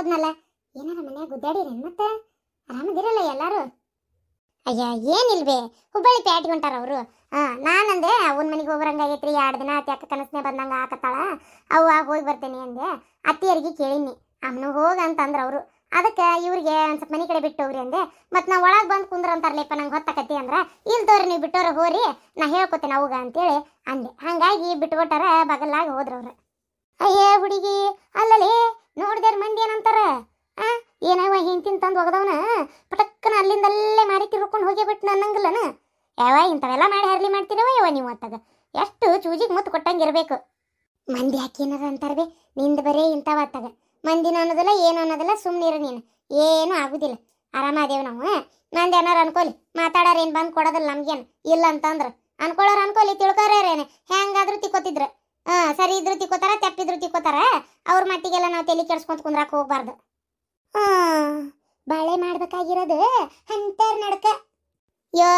ಹೋದ್ನಲ್ಲ. ಏನಾರ ಮನ್ಯಾಗ ಗುದ್ದಾಡಿರೇನ್ ಮತ್ತೆ? ಆರಾಮದಿರಲ್ಲ ಎಲ್ಲಾರು? ಅಯ್ಯ ಏನಿಲ್ವೇ, ಹುಬ್ಬಳ್ಳಿ ಪ್ಯಾಟಿಗೆ ಹೊಂಟಾರ ಅವರು. ನಾನಂದೆ ಅವನ ಮನೆಗೆ ಹೋಗ್ರಂಗಾಗೈತ್ರಿ, 2 ದಿನ ಆತ ಯಾಕೆ ಕನಸನೆ ಬಂದಂಗ ಆಕತ್ತಾಳ, ಅವ್ವ ಹೋಗಿ ಬರ್ತೇನೆ ಅಂದೆ. ಅತ್ತಿಯರಿಗೆ ಕೇಳಿನಿ, ಅವನು ಹೋಗ ಅಂತಂದ್ರ ಅವರು. ಅದಕ್ಕೆ ಇವ್ರಿಗೆ ಒಂದು ಸ್ವಲ್ಪ ಮನೆ ಕಡೆ ಬಿಟ್ಟು ಹೋಗ್ರಿ ಅಂದೆ. ಮತ್ತು ನಾವು ಒಳಗೆ ಬಂದು ಕುಂದ್ರ ಅಂತಾರಲಿಪ್ಪ, ನಂಗೆ ಹೊತ್ತಾಕತಿ ಅಂದ್ರೆ ಇಲ್ಲಿ ತೋರಿ ನೀವು ಬಿಟ್ಟೋರ ಹೋರಿ, ನಾ ಹೇಳ್ಕೊತೇನೆ ಅವಾಗ ಅಂತೇಳಿ ಅಂದೆ. ಹಾಗಾಗಿ ಬಿಟ್ಬಿಟ್ಟಾರ, ಬಗಲಾಗಿ ಹೋದ್ರವ್ರು. ಅಯ್ಯ ಹುಡುಗಿ ಅಲ್ಲಲೇ, ನೋಡಿದಾರ ಮಂದಿ ಏನಂತಾರ, ಏನವ ಹಿಂತಿನ ತಂದು ಒಗದವನ ಪಟಕ್ಕನ ಅಲ್ಲಿಂದಲ್ಲೇ ಮಾಡಿ ತಿರ್ಕೊಂಡು ಹೋಗಿ ಬಿಟ್ಟು ಅನ್ನಂಗಿಲ್ಲನ. ಯಾವ ಇಂಥವೆಲ್ಲ ಮಾಡಿ ಹರ್ಲಿ ಮಾಡ್ತೀರವ ಯಾವ ನೀವು ಅತ್ತಾಗ? ಎಷ್ಟು ಚೂಜಿಗೆ ಮುತ್ತು ಕೊಟ್ಟಂಗಿರ್ಬೇಕು. ಮಂದಿ ಹಾಕೇನಾರ ಅಂತಾರವೆ, ನಿಂದು ಬರೇ ಇಂಥವ ಅತ್ತಾಗ. ಮಂದಿನ ಅನ್ನೋದಿಲ್ಲ ಏನು ಅನ್ನೋದಿಲ್ಲ, ಸುಮ್ಮನಿರು ನೀನು, ಏನೂ ಆಗುದಿಲ್ಲ, ಆರಾಮಾದೇವು ನಾವು. ಮಂದಿ ಏನಾರು ಅನ್ಕೋಲಿ, ಮಾತಾಡೋರು ಏನು ಬಂದು ಕೊಡೋದಿಲ್ಲ ನಮ್ಗೇನು. ಇಲ್ಲ ಅಂತಂದ್ರೆ ಅನ್ಕೊಳ್ಳೋರು ಅನ್ಕೋಲಿ, ತಿಳ್ಕೊರೇನು ಹೆಂಗಾದ್ರೂ ತಿಕ್ಕೋತಿದ್ರು. ಸರಿ ಇದ್ರು ತಿಕ್ಕೋತಾರ, ತೆಪ್ಪಿದ್ರು ತಿಕ್ಕೋತಾರ. ಅವ್ರ ಮಟ್ಟಿಗೆಲ್ಲ ನಾವು ತಲೆ ಕೆಡ್ಸ್ಕೊಂತ ಕುಂದ್ರಾಕ ಹೋಗ್ಬಾರ್ದು. ಬಾಳೆ ಮಾಡ್ಬೇಕಾಗಿರೋದು ಅಂತಾರ ನಡ್ಕ. ಯೋ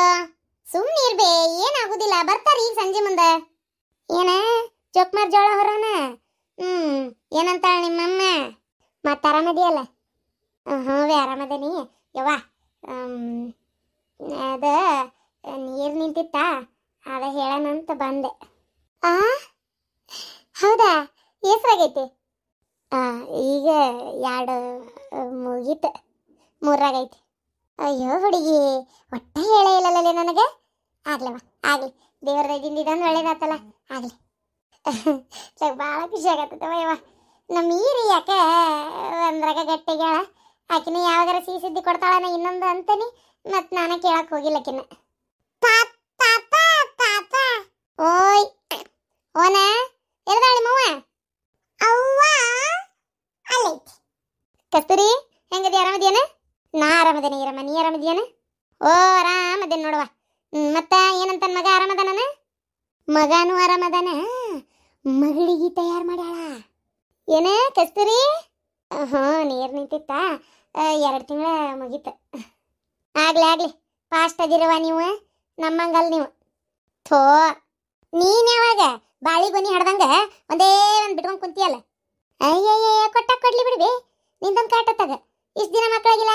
ಸುಮ್ಮನೆ ಇರ್ಬೇ, ಏನಾಗುದಿಲ್ಲ, ಬರ್ತಾರ ಈಗ ಸಂಜೆ ಮುಂದೆ. ಏನ ಚೊಕ್ಮಾರ್ ಜೋಳ ಹೊರನ? ಏನಂತಾಳ ನಿಮ್ಮಮ್ಮ? ಮತ್ತೆ ಆರಾಮದಿಯಲ್ಲ? ಹ್ಞೂ ಆರಾಮದೇನಿ ಯವ್ವ. ಅದ ನೀರು ನಿಂತಿತ್ತ, ಅದ ಹೇಳೋಣಂತ ಬಂದೆ. ಹೌದಾ, ಹೆಸ್ರಾಗೈತಿ? ಈಗ 2 ಮುಗೀತು, 3ರಾಗೈತಿ. ಅಯ್ಯೋ ಹುಡುಗಿ, ಒಟ್ಟ ಹೇಳೇ ಇಲ್ಲಲ್ಲೇ ನನಗೆ. ಆಗ್ಲವ ಆಗ್ಲಿ, ದೇವ್ರ ದಯದಿಂದ ಇದೊಂದು ಒಳ್ಳೇದಾತಲ್ಲ, ಆಗ್ಲಿ. ಭಾಳ ಖುಷಿ ಆಗತ್ತವ ಯವ್ವ. ನಮ್ಮ ಈರಿ ಯಾಕೆ ಒಂದ್ರಾಗ ಗಟ್ಟಿಗ್ಯಾಳ, ಆಕಿನ ಯಾವಾಗಾರ ಸಿಹಿ ಸುದ್ದಿ ಕೊಡ್ತಾಳನ ಇನ್ನೊಂದು ಅಂತಾನೆ. ಮತ್ತು ನಾನು ಕೇಳಕ್ಕೆ ಹೋಗಿಲ್ಲಕಿನ್ನ. ಓಯ್ ಓನ ಎಲ್ದಾಳಿ ಮವ್ವ? ಅವ್ವ ಅಲ್ಲೈತಿ. ಕಸ್ತೂರಿ ಹೆಂಗದಿ, ಆರಾಮದಿಯನ? ನಾ ಆರಾಮದೇನೆ ಈರಮ್ಮ, ನೀ ಆರಾಮದಿಯನ? ಓ ಆರಾಮದೇನೆ ನೋಡುವ. ಮತ್ತೆ ಏನಂತ ಮಗ ಆರಾಮದಾನ? ಮಗನೂ ಆರಾಮದಾನ. ಮಗಳಿಗೆ ತಯಾರು ಮಾಡ್ಯಾಳ ಏನ ಕಸ್ತೂರಿ? ನೀರು ನಿಂತಿತ್ತ, 2 ತಿಂಗಳ ಮುಗೀತು. ಆಗ್ಲಿ ಫಾಸ್ಟ್ ಅದಿರವ ನೀವು, ನಮ್ಮಂಗಲ್ ನೀವು. ಥೋ, ನೀನ್ ಯಾವಾಗ ಬಾಳಿಗೊನಿ ಹಡ್ದಂಗ ಒಂದೇ ಒಂದು ಬಿಟ್ಕೊಂಡು ಕುಂತಿಯಲ್ಲ. ಅಯ್ಯಯ್ಯ ಕೊಡ್ಲಿ ಬಿಡ್ಬಿ, ನಿಂದೊಂದು ಕಾಟತ್ತಾಗ. ಇಷ್ಟು ದಿನ ಮಕ್ಕಳಾಗಿಲ್ಲ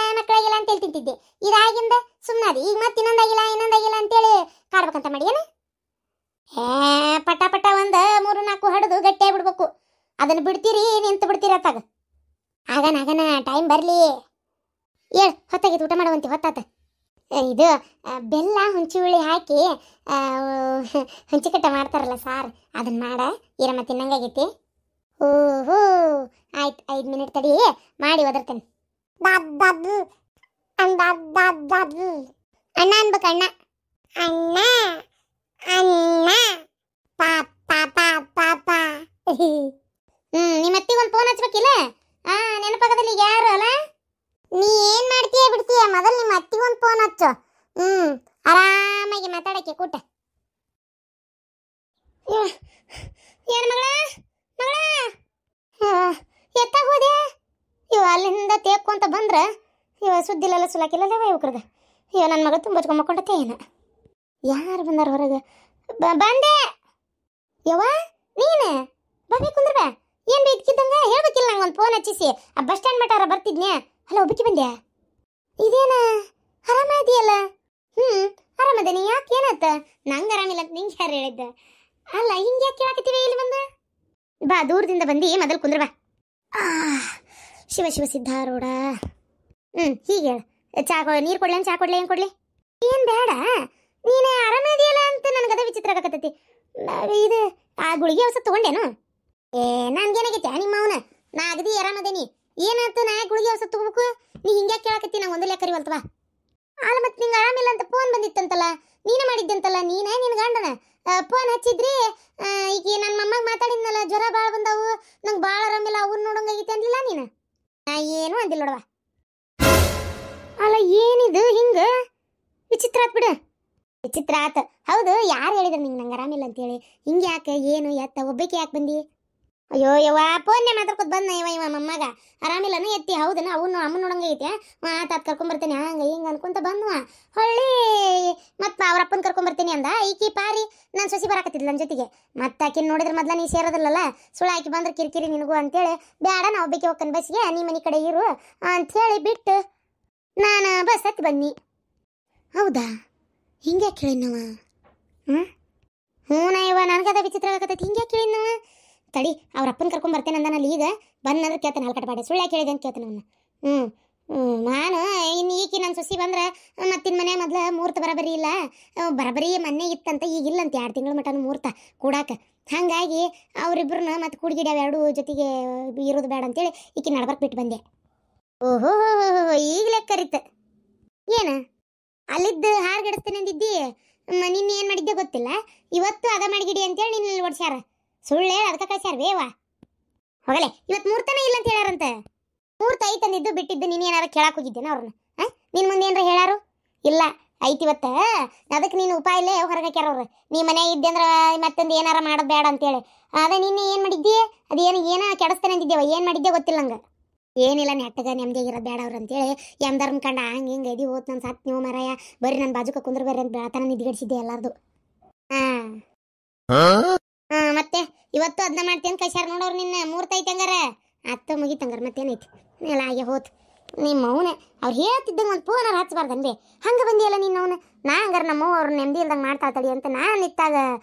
ಅಂತ ಹೇಳಿ ತಿಂತಿದ್ದೆ, ಇದಾಗಿಂದ ಸುಮ್ಮನಾದಿ. ಈಗ ಮತ್ತೆ ಇನ್ನೊಂದಾಗಿಲ್ಲ ಅಂತೇಳಿ ಕಾಡ್ಬೇಕಂತ ಮಾಡಿ ಏನು? ಪಟ ಒಂದು 3-4 ಹಡ್ದು ಗಟ್ಟಿಯಾಗಿ ಬಿಡ್ಬೇಕು. ಅದನ್ನು ಬಿಡ್ತೀರಿ, ನಿಂತು ಬಿಡ್ತೀರಿ ಅತ್ತಾಗ. ಆಗನ ಟೈಮ್ ಬರಲಿ. ಹೇಳು, ಹೊತ್ತಾಗಿತ್ತು, ಊಟ ಮಾಡುವಂತಿ ಹೊತ್ತಾತ. ಇದು ಬೆಲ್ಲ ಹುಂಚಿ ಹುಳಿ ಹಾಕಿ ಹುಂಚಿಕಟ್ಟ ಮಾಡ್ತಾರಲ್ಲ ಸಾರು, ಅದನ್ನ ಮಾಡ ಈರಮ್ಮ, ತಿನ್ನಂಗಾಗೈತಿ. ಓಹೋ ಆಯ್ತು, 5 ಮಿನಿಟ್ ತಡಿ, ಮಾಡಿ ಒದರ್ತೇನೆ. ಅಣ್ಣ ಅನ್ಬೇಕು, ಅಣ್ಣ ಅಣ್ಣ ಅಣ್ಣ ಪಾಪ. ನಿಮ್ಮ ಅತ್ತಿಗೊಂದು ಫೋನ್ ಹಚ್ಬೇಕಿಲ್ಲ? ನೆನಪಾಗದಲ್ಲಿ ಯಾರು ಅಲ್ಲ? ನೀ ಏನ್ ಮಾಡ್ತೀಯ ಬಿಡ್ತೀಯ, ಮೊದಲು ನಿಮ್ಮ ಅತ್ತಿಗೊಂದು ಫೋನ್ ಹಚ್ಚು. ಆರಾಮಾಗಿ ಮಾತಾಡಕ್ಕೆ ಕೂಟ. ಏನು ಮಗಳ ಎತ್ತಾಗ ಹೋದ್ಯಾ? ಅಲ್ಲಿಂದ ತೇಕೊಂತ ಬಂದ್ರೆ ಸುದ್ದಿಲೆಲ್ಲ ಸುಲಾಕಿಲ್ಲವ ಇವ್ರದ. ನನ್ನ ಮಗ ತುಂಬ ಮಕ್ಕೊಂಡತ್ತೆ ಏನ. ಯಾರು ಬಂದಾರ ಹೊರಗೆ? ಬಂದೆ ಯವ್ವ, ನೀನು ಬಾ ಕುಂದ್ರ ಬಾ. ಏನು ಇದ್ಕಿದ್ದಂಗ ಹೇಳ್ಬೇಕಿಲ್ಲ, ನಂಗೆ ಒಂದು ಫೋನ್ ಹಚ್ಚಿಸಿ ಆ ಬಸ್ ಸ್ಟ್ಯಾಂಡ್ ಮಟಾರ ಬರ್ತಿದ್ನ್ಯಾ. ಅಲ್ಲ ಒಬ್ಬಕ್ಕೆ ಬಂದ್ಯಾ? ಇದೇನ ಆರಾಮದಿಯಲ್ಲ? ಆರಾಮದೇನಿ. ಯಾಕೆ ಏನಾಯ್ತ? ನಂಗೆ ಆರಾಮಿಲ್ಲ ಅಂತ ನಿಂಗೆ ಯಾರು ಹೇಳಿದ್ದ? ಅಲ್ಲ ಹಿಂಗೆ ಯಾಕೆ ಕೇಳಾಕತ್ತೀವಿ ಇಲ್ಲಿ ಬಂದು? ಬಾ, ದೂರದಿಂದ ಬಂದು ಮೊದಲು ಕುಂದ್ರ ಬಾ. ಶಿವ ಸಿದ್ಧಾರೂಢ. ಹೀಗೆ ಹೇಳು. ನೀರು ಕೊಡ್ಲಿ, ಚಾ ಕೊಡ್ಲಿ, ಏನು ಕೊಡ್ಲಿ? ಏನು ಬೇಡ, ನೀನು ಆರಾಮದಿಯಲ್ಲ ಅಂತ ನನಗದ ವಿಚಿತ್ರ ಆಗಕತ್ತೈತಿ. ಇದು ಆ ಗುಳಿಗೆ ಔಷಧ ತಗೊಂಡೇನು? ನನ್ಗೇನಾಗೈತೆ ನಿಮ್ಮ ಅವನ? ನಾ ಅಗದಿ ಆರಾಮದೇನಿ. ಏನಾಯ್ತು? ನಾ ಗುಳಿಗೆ ಔಷಧ ತಗೋಬೇಕು? ನೀ ಹಿಂಗೆ ಕೇಳಾಕತ್ತಿ, ನಂಗೆ ಒಂದು ಲೆಕ್ಕರಿವಲ್ತವಾ. ಅಲ್ಲ ಮತ್ತೆ ನಿಂಗೆ ಆರಾಮಿಲ್ಲ ಅಂತ ಫೋನ್ ಬಂದಿತ್ತಂತಲ್ಲ, ನೀನೇ ಮಾಡಿದ್ದಂತಲ್ಲ, ನೀನೇ ನಿನ್ನ ಗಂಡನ ಫೋನ್ ಹಚ್ಚಿದ್ರಿ. ಈಗ ನನ್ನ ಮಮ್ಮಗೆ ಮಾತಾಡಿದ್ನಲ್ಲ, ಜ್ವರ ಭಾಳ ಬಂದವು, ನಂಗೆ ಭಾಳ ಆರಾಮಿಲ್ಲ, ಅವ್ರು ನೋಡಂಗಾಗೈತೆ ಅಂದಿಲ್ಲ ನೀನು? ಏನೂ ಅಂದಿಲ್ಲ ನೋಡವ. ಅಲ್ಲ ಏನಿದು ಹಿಂಗೆ ವಿಚಿತ್ರ ಆತ್ ಬಿಡು. ವಿಚಿತ್ರ ಆತ ಹೌದು. ಯಾರು ಹೇಳಿದ್ರು ನಿಂಗೆ ನಂಗೆ ಆರಾಮಿಲ್ಲ ಅಂತೇಳಿ? ಹಿಂಗೆ ಯಾಕೆ, ಏನು ಎತ್ತ ಒಬ್ಬಕ್ಕೆ ಯಾಕೆ ಬಂದಿ? ಅಯ್ಯೋ ಯವ್ವ ಫೋನ್ನೇ ಮಾತಾಡ್ಕೊತ ಬಂದ ಇವ ಮೊಮ್ಮಗ ಆರಾಮಿಲ್ಲನ ಎತ್ತಿ ಹೌದನ ಅವನು ಅಮ್ಮನ ನೋಡಂಗ ಐತೆ ಮಾತಾತ್ ಕರ್ಕೊಂಬರ್ತೇನೆ ಹಂಗ ಹಿಂಗ ಅನ್ಕೊಂತ ಬಂದ್ವ ಹೊಳ್ಳಿ ಮತ್ತೆ ಅವ್ರ ಅಪ್ಪನ ಕರ್ಕೊಂಬರ್ತೇನೆ ಅಂದ ಈಕಿ ಪಾರಿ ನಾನು ಸೊಸಿ ಬರಾಕತ್ತಿದ್ಲ ನನ್ನ ಜೊತೆಗೆ ಮತ್ತೆ ಆಕಿನ ನೋಡಿದ್ರೆ ಮೊದ್ಲ ನೀ ಸೇರೋದಿಲ್ಲಲ್ಲ ಸುಳ್ಳು ಆಕಿ ಬಂದ್ರೆ ಕಿರಿಕಿರಿ ನಿನಗೂ ಅಂತೇಳಿ ಬೇಡ ನಾವು ಒಬ್ಬಕ್ಕೆ ಹೋಗ್ತಾನೆ ಬಸ್ಗೆ ನೀ ಮನೆ ಕಡೆ ಇರು ಅಂಥೇಳಿ ಬಿಟ್ಟು ನಾನು ಬಸ್ ಹತ್ತಿ ಬನ್ನಿ. ಹೌದಾ ಹಿಂಗೆ ಕೇಳಿನವ ಹ್ಞೂ ನಾ ಇವ ನನಗದ ವಿಚಿತ್ರ ಆಗತ್ತೈತಿ ಹಿಂಗೆ ಕೇಳಿನವ ತಡಿ ಅವ್ರ ಅಪ್ಪನ ಕರ್ಕೊಂಬರ್ತೇನೆ ಅಂದನಲ್ಲಿ ಈಗ ಬಂದ್ರೆ ಕೇಳ್ತಾನೆ ಹಾಲು ಕಟ್ಟಬೇಡ ಸುಳ್ಳು ಯಾಕೆ ಹೇಳಿದೆ ಅಂತ ಕೇಳ್ತಾನೆ ಅವನ್ನ. ನಾನು ಇನ್ನು ಈಕಿ ನನ್ನ ಸೊಸಿ ಬಂದ್ರೆ ಮತ್ತಿನ ಮನೆ ಮೊದ್ಲು ಮುಹೂರ್ತ ಬರಬರಿ ಇಲ್ಲ ಬರಬರಿ ಮೊನ್ನೆ ಇತ್ತಂತ ಈಗಿಲ್ಲ ಅಂತ 2 ತಿಂಗಳ ಮಟನ ಮುಹೂರ್ತ ಕೂಡಾಕ ಹಾಗಾಗಿ ಅವರಿಬ್ಬರನ್ನ ಮತ್ತೆ ಕೂಡಿಗಿಡ್ಯಾವ ಎರಡೂ ಜೊತೆಗೆ ಇರೋದು ಬೇಡ ಅಂತೇಳಿ ಈಕಿ ನಡ್ಬರ್ಕ್ ಬಿಟ್ಟು ಬಂದೆ. ಓಹೋ ಈಗಲೇ ಕರಿತ ಏನು ಅಲ್ಲಿದ್ದು ಹಾರು ಗಡಿಸ್ತೇನೆ ಅಂದಿದ್ದಿ ನಿನ್ನೆ ಏನು ಮಾಡಿದ್ದೆ ಗೊತ್ತಿಲ್ಲ ಇವತ್ತು ಅದ ಮಾಡಿಗಿಡಿ ಅಂತೇಳಿ ನಿನ್ನ ಓಡ್ಸ್ಯಾರ ಸುಳ್ಳು ಹೇಳಿ ಅದಕ್ಕೆ ಕಳ್ಸ್ಯಾರ ಬೇವಾ ಹೋಗಲೆ ಇವತ್ತು ಮುಹೂರ್ತನೇ ಇಲ್ಲ ಅಂತ ಹೇಳ್ಯಾರಂತೆ. ಮುಹೂರ್ತ ಐತಂದಿದ್ದು ಬಿಟ್ಟಿದ್ದು ನೀನು ಏನಾರ ಕೇಳಕ್ಕೆ ಹೋಗಿದ್ದೇನೆ ಅವ್ರನ್ನ ನಿನ್ನ ಮುಂದೆ ಏನಾರ ಹೇಳಾರು ಇಲ್ಲ ಐತಿ ಇವತ್ತು ಅದಕ್ಕೆ ನೀನು ಉಪಾಯ ಇಲ್ಲೇ ಹೊರಗೆ ಹಾಕ್ಯಾರ ಅವ್ರು ನೀ ಮನೆ ಇದ್ದೆ ಅಂದ್ರೆ ಮತ್ತೊಂದು ಏನಾರ ಮಾಡೋದು ಬೇಡ ಅಂತೇಳಿ ಅದೇ ನಿನ್ನೆ ಏನು ಮಾಡಿದ್ದಿ ಅದೇನು ಕೆಡಿಸ್ತೇನೆ ಅಂದಿದ್ದೇವ ಏನು ಮಾಡಿದ್ದೆ ಗೊತ್ತಿಲ್ಲ ನಂಗೆ ಏನಿಲ್ಲ ನೆಟ್ಟಗ ನೆಮ್ಮದಿಯಾಗಿರೋದು ಬೇಡ ಅವ್ರು ಅಂತೇಳಿ ಯಮ್ದಾರನ್ ಕಂಡ ಹಂಗೆ ಹಿಂಗೆ ಎದಿ ಹೋತ್ ನನ್ನ ಸಾತ್ ನೀವು ಮರಾಯ ಬರೀ ನನ್ನ ಬಾಜುಕ ಕುಂದ್ರ ಬರ್ರಿ ಅಂತ ಬೆಳತನ ನಿದ್ದಿಗಡಿಸಿದ್ದೆ ಎಲ್ಲಾರ್ದು ಮತ್ತೆ ಇವತ್ತು ಅದನ್ನ ಮಾಡ್ತೇನೆ ಕೈಸಾರ ನೋಡೋರು ನಿನ್ನ ಮುಹೂರ್ತ ಐತೆ ಹಂಗಾರ ಅತ್ತ ಮುಗಿತಂಗಾರ ಮತ್ತೇನೈತಿ ಎಲ್ಲ ಹಾಗೆ ಹೋತ್ ನಿಮ್ಮ ಅವನೇ ಅವ್ರು ಹೇಳ್ತಿದ್ದಂಗೆ ಒಂದು ಫೋನಾರು ಹಚ್ಚಬಾರ್ದನ್ಬೇ ಹಂಗೆ ಬಂದಿಯಲ್ಲ ನಿನ್ನ ಅವನು ನಾ ಹಂಗಾರ ನಮ್ಮವ್ವ ಅವ್ರು ನೆಮ್ಮದಿ ಇಲ್ದಂಗೆ ಮಾಡ್ತಾತಡಿ ಅಂತ ನಾನು ನಿತ್ತಾಗ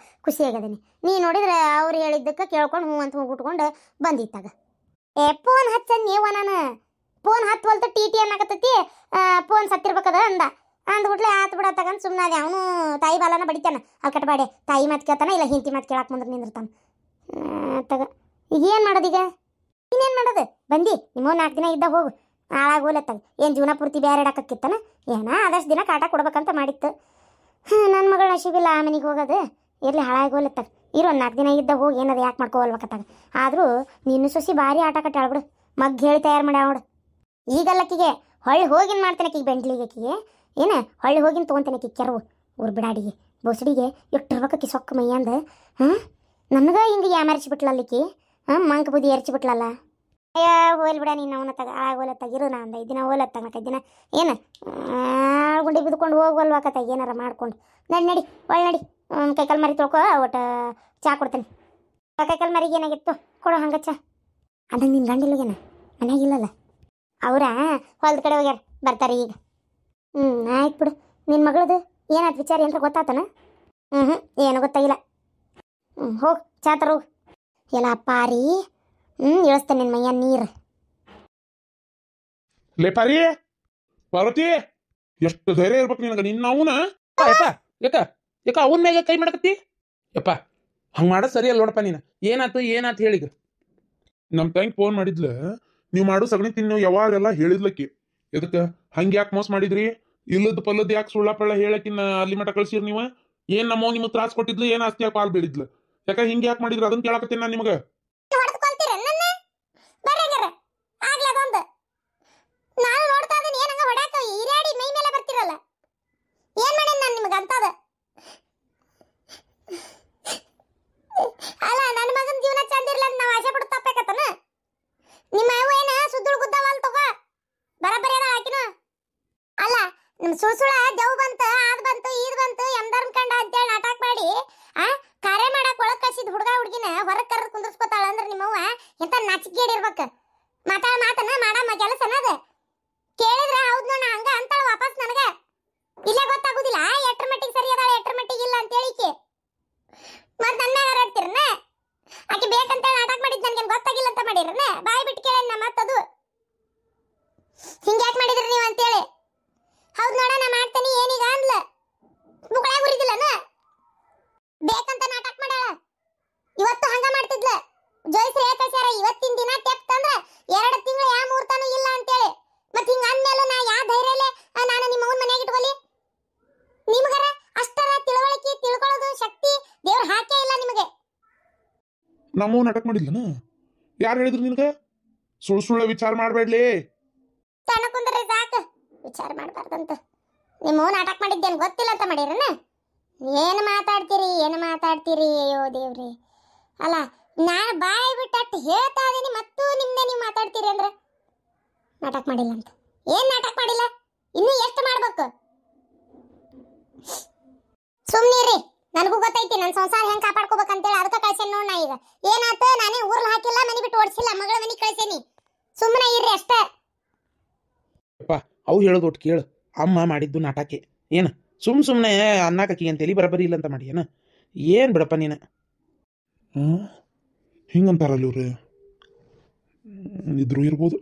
ಖುಷಿ ಆಗದೇನೆ ನೀ ನೋಡಿದ್ರೆ ಅವ್ರು ಹೇಳಿದ್ದಕ್ಕೆ ಕೇಳ್ಕೊಂಡು ಹ್ಞೂ ಅಂತ ಹೋಗ್ಬಿಟ್ಕೊಂಡು ಬಂದಿತ್ತಾಗ ಫೋನ್ ಹಚ್ಚನ್ ನೀವ ನಾನು ಫೋನ್ ಹತ್ತುವಲ್ತ ಟಿ ಅನ್ನಕತ್ತೈತಿ ಫೋನ್ ಸತ್ತಿರ್ಬೇಕದ ಅಂದ್ಬಿಟ್ಲೆ ಆತು ಬಿಡ ತಗೊಂಡು ಸುಮ್ಮನೆ ಅದೇ ಅವನು ತಾಯಿ ಬಾಲನ ಬಡಿತಾನ ಅಲ್ಲಿ ಕಟ್ಬಾಡೆ ತಾಯಿ ಮಾತು ಕೇಳ್ತಾನ ಇಲ್ಲ ಹಿಂತಿ ಮಾತು ಕೇಳಕ್ಕೆ ಮುಂದ್ರೆ ನಿಂದಿರ್ತಾನ ತಗ ಈಗ ಏನು ಮಾಡೋದೀಗ ಇನ್ನೇನು ಮಾಡೋದು ಬಂದು ನಿಮ್ಮ 4 ದಿನ ಇದ್ದ ಹೋಗು ಹಾಳಾಗೋಲತ್ತಾಗ ಏನು ಜೀವನ ಪೂರ್ತಿ ಬೇರೆ ಇಡಕ್ಕಿತ್ತಾನ ಏನ ಆದಷ್ಟು ದಿನ ಕಾಟ ಕೊಡ್ಬೇಕಂತ ಮಾಡಿತ್ತು ನನ್ನ ಮಗಳ ನಶೀಬಿಲ್ಲ ಆ ಮನೆಗೆ ಹೋಗೋದು ಇರಲಿ ಹಾಳಾಗೋಲತ್ತಾಗ ಇರೋ 4 ದಿನ ಇದ್ದ ಹೋಗಿ ಏನದು ಯಾಕೆ ಮಾಡ್ಕೋವಲ್ಬೇಕತ್ತಾಗ ಆದರೂ ನೀನು ಸೊಸಿ ಭಾರಿ ಆಟ ಕಟ್ಟಾಳ್ಬಿಡು ಮಗ್ ಹೇಳಿ ತಯಾರು ಮಾಡ್ಯಾಳ ನೋಡು ಈಗಲ್ಲಕ್ಕಿಗೆ ಹೊಳ್ಳಿ ಹೋಗಿನ ಮಾಡ್ತೇನೆ ಆಕಿಗೆ ಬೆಂಟ್ಲಿಗೆ ಆಕಿಗೆ ಏನು ಹೊಳ್ಳಿ ಹೋಗಿನ ತೊಗೊಂತೇನೆ ಆಕಿಗೆ ಕೆರವು ಊರು ಬಿಡಾಡಿಗೆ ಬೋಸಡಿಗೆ ಇಟ್ಟಿರ್ಬೇಕಿ ಸೊಕ್ಕ ಮೈಯಂದು ನನಗೆ ಹಿಂಗೆ ಯಾಮರಿಸಿಬಿಟ್ಲ ಅಲ್ಲಿಕ್ಕಿ ಮಂಕ ಬುದ್ಧಿ ಎರಚಿಬಿಟ್ಲಲ್ಲ ಅಯ್ಯೋ ಹೋಲ್ ಬಿಡ ನೀನು ಅವನ ತಗ ಆಗೋಲತ್ತಾಗ ಇರು ನಾ 5 ದಿನ ಹೋಲತ್ತಾಗ 4 ದಿನ ಏನು ಗುಂಡಿ ಬಿದ್ಕೊಂಡು ಹೋಗ್ವಲ್ವಾಕತ್ತಾಗ ಏನಾರ ಮಾಡ್ಕೊಂಡು ನಡಿ ಒಳ್ಳೆ ನಡಿ ಕೈಕಾಲು ಮರಿ ತೊಳ್ಕೊ ಒಟ್ಟು ಚಾ ಕೊಡ್ತೇನೆ ಕೈಕಾಲು ಮರಿಗೆ ಏನಾಗಿತ್ತು ಕೊಡು ಹಂಗೆ ಚಾ ಅದಂಗೆ ನಿನ್ನ ಗಂಡಿಲ್ಲಗೇನ ಮನೆಯಾಗಿಲ್ಲಲ್ಲ ಅವರ ಹೊಲ್ದ ಕಡೆ ಹೋಗ್ಯಾರ ಬರ್ತಾರೆ ಈಗ ಆಯ್ತು ಬಿಡು ನಿನ್ನ ಮಗಳದು ಏನಾಯ್ತು ವಿಚಾರ ಏನಾರ ಗೊತ್ತಾತನ ಏನು ಗೊತ್ತಾಗಿಲ್ಲ ಹೋಗಿ ಚಾ ತರ ಹೋಗು ಎಲ್ಲ ಪಾರಿ ಇಳಿಸ್ತೇನೆ ನಿನ್ನ ಮೈಯ ನೀರು ಲೇ ಪಾರಿ ಪಾರ್ವತಿ ಎಷ್ಟು ಧೈರ್ಯ ಇರ್ಬೇಕು ನಿನಗೆ ನಿನ್ನ ಅವನ ಯಾಕ ಅವನ ಮ್ಯಾಗ ಕೈ ಮಾಡಕತ್ತಿ ಯಪ್ಪ ಹಂಗೆ ಮಾಡೋದು ಸರಿ ಅಲ್ಲ ನೋಡಪ್ಪ ನೀನು ಏನಾತು ಹೇಳಿಗ ನಮ್ಮ ತಂಗಿ ಫೋನ್ ಮಾಡಿದ್ಲ ನೀವು ಮಾಡೋ ಸಗಣಿ ತಿನ್ನು ಯಾವಾಗೆಲ್ಲ ಹೇಳಿದ್ಲಕ್ಕಿ ಎದಕ್ಕೆ ಹಂಗೆ ಯಾಕೆ ಮೋಸ ಮಾಡಿದ್ರಿ ಇಲ್ಲದ ಪಲ್ಲದ ಯಾಕೆ ಸುಳ್ಳ ಪಳ್ಳ ಹೇಳಕ್ಕಿನ್ನ ಅಲ್ಲಿ ಮಠ ಕಳ್ಸಿರಿ ನೀವು ಏನು ನಮ್ಮವ್ ನಿಮಗೆ ತ್ರಾಸ ಕೊಟ್ಟಿದ್ಲು ಏನು ಆಸ್ತಿ ಯಾಕೆ ಪಾಲ್ ಬೀಳಿದ್ಲು ಯಾಕೆ ಹಿಂಗೆ ಯಾಕೆ ಮಾಡಿದ್ರು ಅದನ್ನ ಕೇಳಕತ್ತೀನಿ ನಾನು ನಿಮಗೆ ಅಲ್ಲ ನನ್ನ ಮಗನ ಜೀವನ ಚಂದ ಇರ್ಲ ನಾವು ಆಸೆ ಬಿಟ್ಟು ತಪ್ಪಬೇಕತ್ತನ ನಿಮ್ಮ ಅವ್ವ ಏನ ಸುದ್ದುಳು ಗುದ್ದವಲ್ ತಗೋ ಬರಬರಿ ಅದ ಹಾಕಿನ ಅಲ್ಲ ನಿಮ್ಮ ಸುಸುಳ ಜವ್ ಬಂತ ಆದ್ ಬಂತು ಈದ್ ಬಂತು ಎಮ್ದರ್ಮ್ ಕಂಡ ಅಂತೇಳಿ ನಾಟಕ ಮಾಡಿ ಕರೆ ಮಾಡಕ್ ಒಳಗ್ ಕಳ್ಸಿದ್ ಹುಡುಗ ಹುಡುಗಿನ ಹೊರಗ್ ಕರೆದು ಕುಂದ್ರಸ್ಕೊತಾಳ ಅಂದ್ರೆ ನಿಮ್ಮವ್ವ ಎಂತ ನಾಚಿಕೆಗೇಡಿ ಇರ್ಬೇಕು ಮಾತನ್ನ ಮಾಡಮ್ಮ ಕೆಲಸ ಅನ್ನೋದು ಕೇಳಿದ್ರೆ ಹೌದ್ ನೋಡ ಹಂಗ ಅಂತಾಳ ವಾಪಸ್ ನನಗ ಇಲ್ಲೇ ಗೊತ್ತಾಗುದಿಲ್ಲ ಎಟ್ರ ಮಟ್ಟಿಗೆ ಸರಿ ಅದಾಳ ಎಟ್ರ ಮಟ್ಟಿಗೆ ಇಲ್ಲ ಅಂತ ಹೇಳಿಕೆ ಮತ್ ನನ್ನ ಮ್ಯಾಗ ಹರಡ್ತಿರನ ಆಕೆ ಬೇಕಂತ ನಾಟಕ ಮಾಡಿದ್ ನನ್ಗೇನು ಗೊತ್ತಾಗಿಲ್ಲ ಅಂತ ಮಾಡಿರನ ಬಾಯಿ ಬಿಟ್ಟು ಕೇಳೇನ ಮತ್ತದು ಹಿಂಗ್ಯಾಕೆ ಮಾಡಿದ್ರಿ ನೀವು ಅಂತೇಳಿ ಹೌದು ನೋಡ ನಾ ಮಾಡ್ತೇನೆ ಏನೀಗ ಅಂದ್ಲ ಮುಗಳ ಗುರಿದಿಲ್ಲನ ಬೇಕಂತ ನಾಟಕ ಮಾಡಾಳ ಇವತ್ತು ಹಂಗ ಮಾಡ್ತಿದ್ಲ ಜೋಯಿಸ್ರಿ ಹೇಳ್ತಾರ ಇವತ್ತಿನ ದಿನ ತೆಪ್ತಂದ್ರ 2 ತಿಂಗಳು ಯಾವ ಮುಹೂರ್ತನೂ ಇಲ್ಲ ಅಂತೇಳಿ ಮತ್ ಹಿಂಗ ಅಂದ್ಮೇಲೆ ನಾ ಯಾವ ಧೈರ್ಯಲೆ ನಾನು ನಿಮ್ಮ ಅವ್ನ ಮನೆಯಾಗ ಇಟ್ಕೊಲಿ ನಿಮಗರ ಅಷ್ಟರ ತಿಳುವಳಿಕೆ ತಿಳ್ಕೊಳ್ಳೋದು ಶಕ್ತಿ ದೇವ್ರು ಹಾಕೇ ಇಲ್ಲ ನಿಮಗೆ ನಮ್ಮವ್ ನಾಟಕ ಮಾಡಿದ್ಲನ ಯಾರು ಹೇಳಿದ್ರು ನಿನಗೆ ಸುಳ್ಳು ವಿಚಾರ ಮಾಡಬೇಡ್ಲಿ ಸಣ್ಣ ಕುಂದ್ರಿ ಸಾಕು ವಿಚಾರ ಮಾಡಬಾರ್ದಂತ ನಿಮ್ಮವ್ ನಾಟಕ ಮಾಡಿದ್ದೇನು ಗೊತ್ತಿಲ್ಲ ಅಂತ ಮಾಡಿರನ ಏನು ಮಾತಾಡ್ತೀರಿ ಅಯ್ಯೋ ದೇವ್ರಿ ಅಲ್ಲ ನಾನು ಬಾಯಿ ಬಿಟ್ಟು ಹೇಳ್ತಾ ಇದೀನಿ ಮತ್ತು ನಿಮ್ದೆ ನೀವು ಮಾತಾಡ್ತೀರಿ ಅಂದ್ರೆ ನಾಟಕ ಮಾಡಿಲ್ಲ ಅಂತ. ಏನ್ ನಾಟಕ ಮಾಡಿಲ್ಲ? ಇನ್ನು ಎಷ್ಟು ಮಾಡ್ಬೇಕು? ಸುಮ್ನಿರಿ, ನನಗೂ ಗೊತ್ತೈತಿ ನನ್ನ ಸಂಸಾರ ಹೆಂಗ್ ಕಾಪಾಡ್ಕೋಬೇಕಂತೇಳಿ. ಅದಕ್ಕೆ ಕಳ್ಸೇನಿ ನೋಡ್. ನಾ ಈಗ ಏನಾತ, ನಾನೇ ಊರ್ಲ್ ಹಾಕಿಲ್ಲ, ಮನಿ ಬಿಟ್ಟು ಓಡಿಸಿಲ್ಲ, ಮಗಳ ಮನಿ ಕಳ್ಸೇನಿ. ಸುಮ್ಮನೆ ಇರ್ರಿ ಅಷ್ಟೇ. ಅಪ್ಪ ಅವು ಹೇಳೋದು ಒಟ್ಟು ಕೇಳು. ಅಮ್ಮ ಮಾಡಿದ್ದು ನಾಟಕೆ ಏನು ಸುಮ್ಮನೆ ಅನ್ನಕಿ ಅಂತ ಎಲ್ಲಿ ಬರಬರಿ ಇಲ್ಲ ಅಂತ ಮಾಡಿ ಏನು? ಏನು ಬಿಡಪ್ಪ ನೀನು. ಹಿಂಗಂತಾರಲ್ಲ ಇವ್ರು, ಇದ್ರು ಇರ್ಬೋದು.